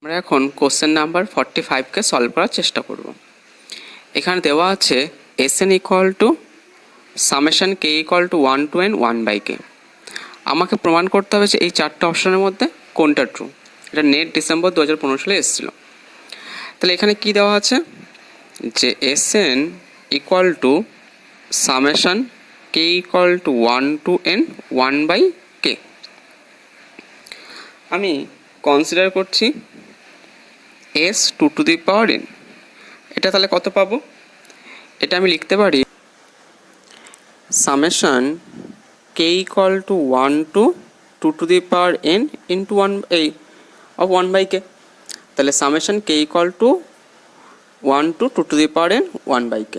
আমরা এখন question number 45কে solve করার চেষ্টা করব। এখানে দেওয়া আছে Sn equal to summation k equal to 1 to n 1/k। আমাকে প্রমাণ করতে হবে যে এই চারটে অপশনের মধ্যে কোনটা ট্রু। এটা নেট ডিসেম্বর 2015 সালে এসেছিল। তাহলে এখানে কি দেওয়া আছে যে Sn equal to summation k equal to 1 to n 1/k। আমি কনসিডার করছি s 2 to the power n। এটা তাহলে কত পাবো? এটা আমি লিখতে পারি summation k equal to 1 to 2 to the power n into 1/k। তাহলে summation k equal to 1 to 2 to the power n 1/k।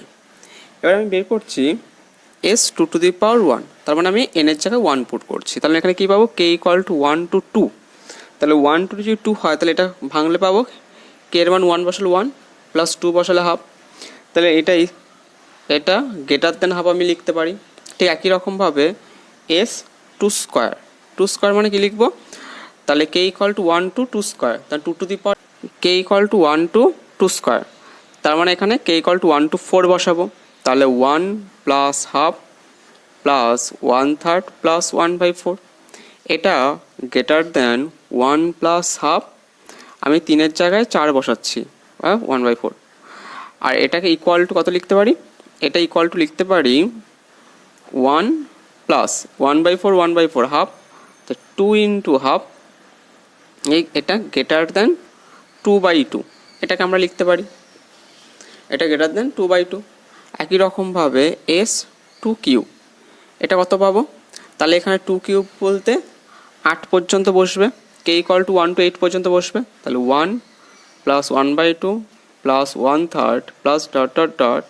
এবার আমি বের করছি s 2 to the power 1, তার মানে আমি n এর জায়গায় 1 পুট করছি। তাহলে এখানে কী পাবো? কে ইকুয়াল টু 1 to 2। তাহলে 1 to যদি 2 হয় তাহলে এটা ভাঙলে পাবো কে এর মান 1 বসালে 1 প্লাস 2 বসালে হাফ। তাহলে এটা গ্রেটার দেন হাফ আমি লিখতে পারি। ঠিক একই রকমভাবে s 2 স্কোয়ার মানে কি লিখবো? তাহলে কে ইকুয়াল টু 1 to 2 স্কোয়ার, তাহলে 2 to the power K equal to 1 to 2 square, তার মানে এখানে কে ইকুয়াল টু 1 to 4 বসাবো। তাহলে 1 প্লাস হাফ প্লাস 1/3 প্লাস 1/4। এটা গ্রেটার দেন 1 প্লাস হাফ, আমি 3-এর জায়গায় 4 বসাচ্ছি 1/4। আর এটাকে ইকুয়াল টু কত লিখতে পারি? এটা ইকুয়াল টু লিখতে পারি 1 প্লাস 1/4 1/4 হাফ, তো 2 ইন্টু হাফ। এটা গ্রেটার দেন 2/2, এটাকে আমরা লিখতে পারি এটা গ্রেটার দেন 2/2। একই রকমভাবে s 2 কিউব, এটা কত পাবো? তাহলে এখানে 2 কিউব বলতে 8 পর্যন্ত বসবে, কে ইকুয়াল টু 1 to 8 পর্যন্ত বসবে। তাহলে 1 plus 1/2 plus 1/3 plus dot dot dot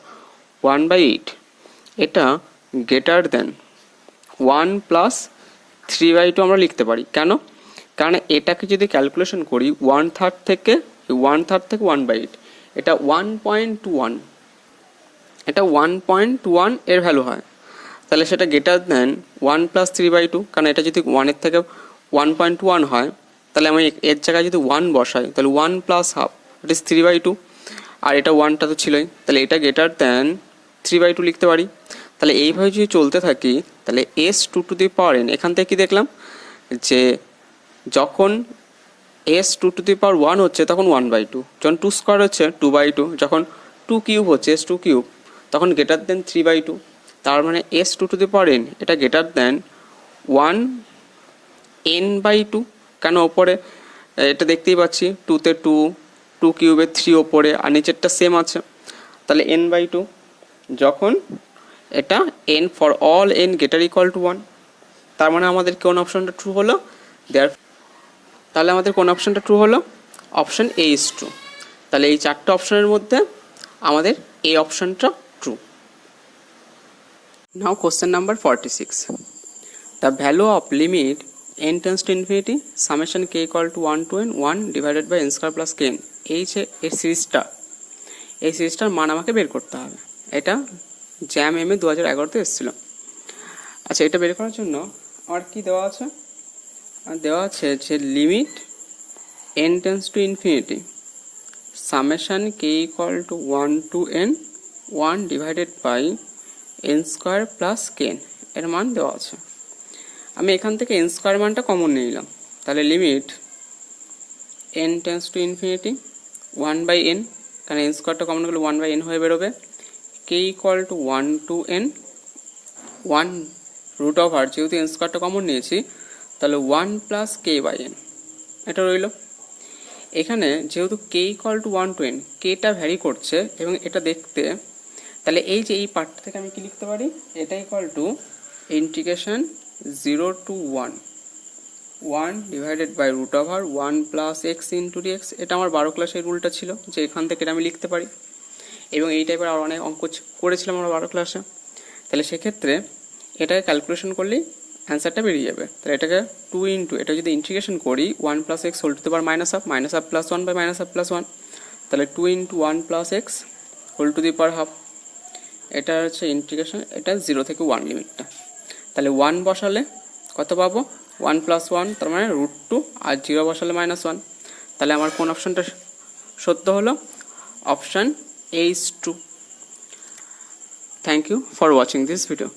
1/8। এটা গ্রেটার দেন 1 প্লাস 3/2 আমরা লিখতে পারি। কেন? কারণ এটাকে যদি ক্যালকুলেশন করি 1/3 থেকে 1/8, এটা 1.1, এটা 1.1 এর ভ্যালু হয়। তাহলে সেটা গ্রেটার দেন 1 প্লাস 3/2, কারণ এটা যদি 1-এর থেকে 1.1 হয় তাহলে আমি এর জায়গায় যদি 1 বসাই তাহলে 1 প্লাস হাফ, ইট ইস 3/2। আর এটা 1টা তো ছিলই, তাহলে এটা গ্রেটার দেন 3/2 লিখতে পারি। তাহলে এইভাবে যদি চলতে থাকি তাহলে s 2 to the power n, এখান থেকে কি দেখলাম যে যখন s 2 to the power 1 হচ্ছে তখন 1/2, যখন 2 স্কোয়ার হচ্ছে 2/2, যখন 2 কিউব হচ্ছে s 2 কিউব তখন গ্রেটার দেন 3/2। তার মানে s 2 to the power n এটা গ্রেটার দেন 1n/2। কেন? ওপরে এটা দেখতেই পাচ্ছি 2-তে 2 কিউবে 3 ওপরে আর নিচেরটা সেম আছে, তাহলে n/2। যখন এটা n for all n greater equal to 1, তার মানে আমাদের কোন অপশনটা ট্রু হলো? তাহলে আমাদের কোন অপশনটা ট্রু হলো? Option A is true. তাহলে এই চারটে অপশনের মধ্যে আমাদের এই অপশনটা true. Now question number 46। The value of limit n tends to infinity summation k equal to 1 to n 1 divided by n square plus kn, এই যে এই সিরিজটার মান আমাকে বের করতে হবে। এটা জ্যাম এম এ 2011-তে এসেছিল। আচ্ছা, এটা বের করার জন্য আমার কি দেওয়া আছে? দেওয়া আছে যে limit n tends to infinity summation k equal to 1 to n 1 divided by n square plus kn এর মান দেওয়া আছে। আমি এখান থেকে n স্কোয়ার মানটা কমন নিয়ে নিলাম। তাহলে limit n tends to infinity 1/n, কারণ n স্কোয়ারটা কমন করলে 1/n হয়ে বেরোবে। K equal to 1 to n 1 root over, যেহেতু n স্কোয়ারটা কমন নিয়েছি তাহলে 1 প্লাস k/n এটা রইল। এখানে যেহেতু k equal to 1 to n, কেটা ভ্যারি করছে এবং এটা দেখতে, তাহলে এই যে এই পার্টটা থেকে আমি কি লিখতে পারি? এটা equal to integration 0 to 1 divided by root over 1 plus x into dx. এটা আমার 12 ক্লাসের রুলটা ছিল যে এখান থেকে এটা আমি লিখতে পারি, এবং এই টাইপের আর অনেক অঙ্ক করেছিলাম আমরা 12 ক্লাসে। তাহলে সেক্ষেত্রে এটাকে ক্যালকুলেশন করলেই অ্যান্সারটা বেরিয়ে যাবে। তাহলে এটাকে 2 ইন্টু, এটা যদি ইন্টিগ্রেশন করি 1 plus x whole to the power minus half plus 1 by minus half plus 1, তাহলে 2 into 1 plus x whole to the power half. এটা হচ্ছে ইন্টিগ্রেশন, এটা 0 থেকে 1 লিমিটটা। তাহলে 1 বসালে কত পাবো? 1 প্লাস 1, তার মানে √2, আর 0 বসালে -1। তাহলে আমার কোন অপশনটা সত্য হলো? Option A is true. Thank you for watching this video.